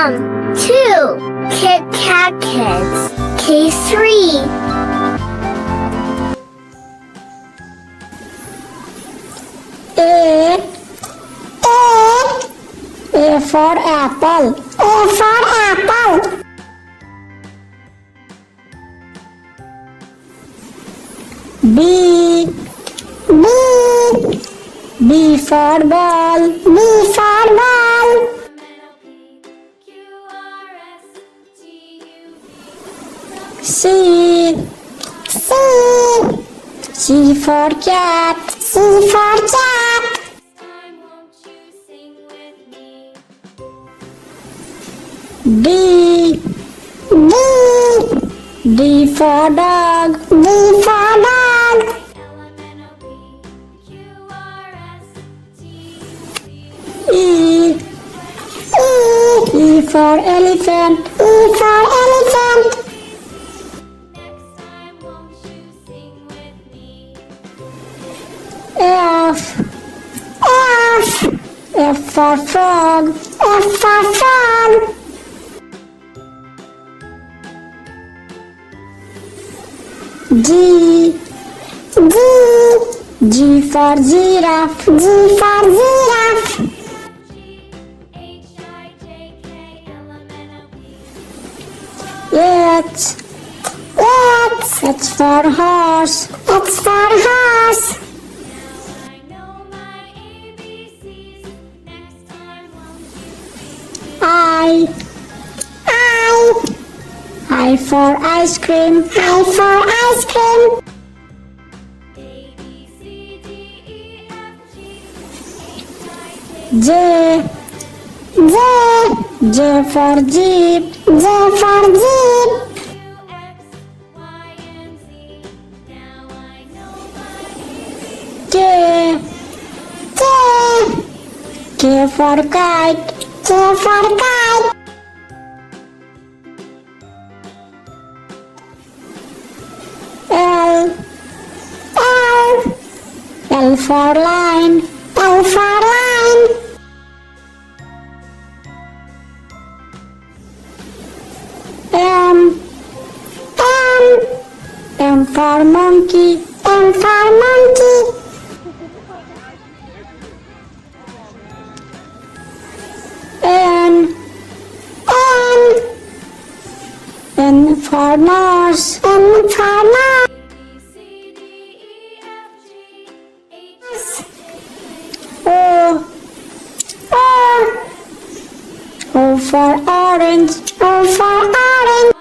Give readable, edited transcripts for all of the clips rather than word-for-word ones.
2. Kit Kat Kids. Case 3. A for apple. A for apple. B. B for ball. B for ball. C. C for cat. C for cat. D. D for dog. D for dog. E. E for elephant. E for elephant. F. F for frog. F for frog. G. G for giraffe. G for giraffe. H. H for horse. H for horse. I for ice cream. I for ice cream. J. J for jeep. J for jeep. K. K for kite. K for kite. L for line. L for line. M for monkey. M for monkey. N for nose. N for nose. O for orange. O for orange.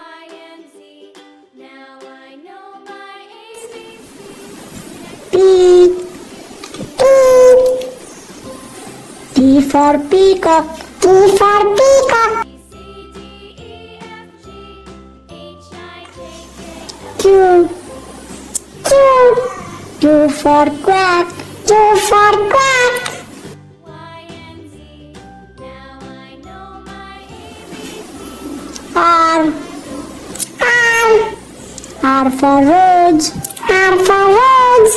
P. P for peacock. P for peacock. Q. Q for quack. Q for quack. R for rose. R for rose.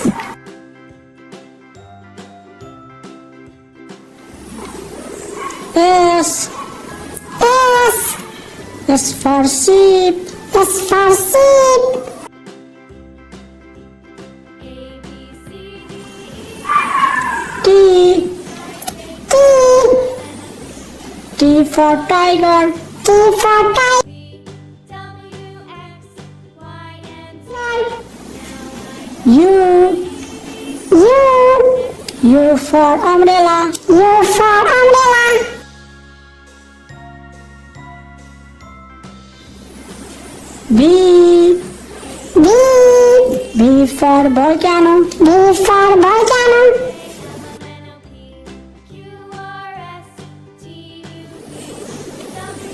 S for sheep. S for sheep. T for tiger. T for tiger. U for umbrella. U for umbrella. B for volcano. B for volcano.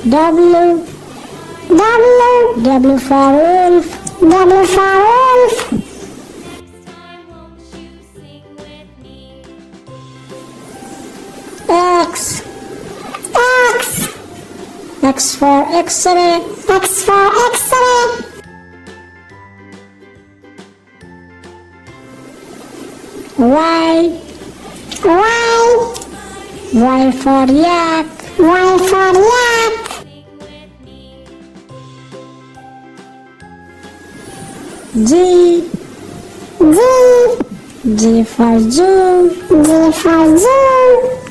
W for wolf. W for wolf. X for X-ray. X for X-ray. Y for yak. Y for yak. G. G. G for zoo. G for zoo.